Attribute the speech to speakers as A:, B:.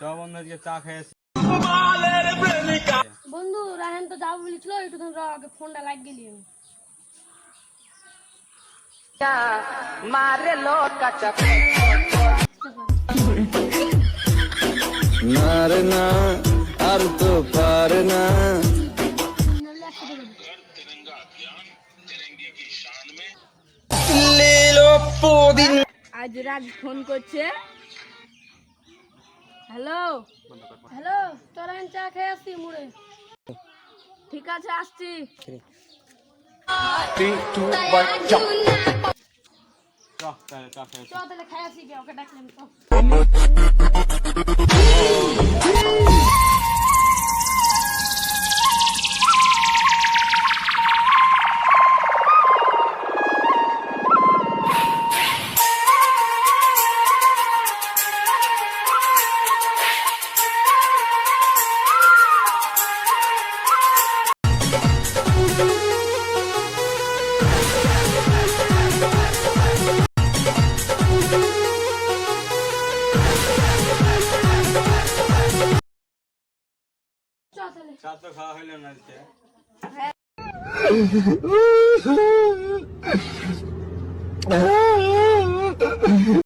A: বন্ধু আজকে চা খেয়েছি।
B: বন্ধু রায়হান তো যাবো বলেছিল, একটু আগে ফোনটা লাইট গেলি
C: मारे लोट का चप
D: नारना আর তো পারে না।
C: আজ রাজ ফোন করছে। হ্যালো
B: হ্যালো, তোর রায়হান চা খেয়ে আসছি মুড়ে।
C: ঠিক আছে আসছি।
A: চা খেয়েছি।
B: চ তাহলে খাই আসি, কে ওকে ডাকলাম তো। চ তাহলে।
A: চা তো খাওয়া হইলো না আজকে।
C: হ্যাঁ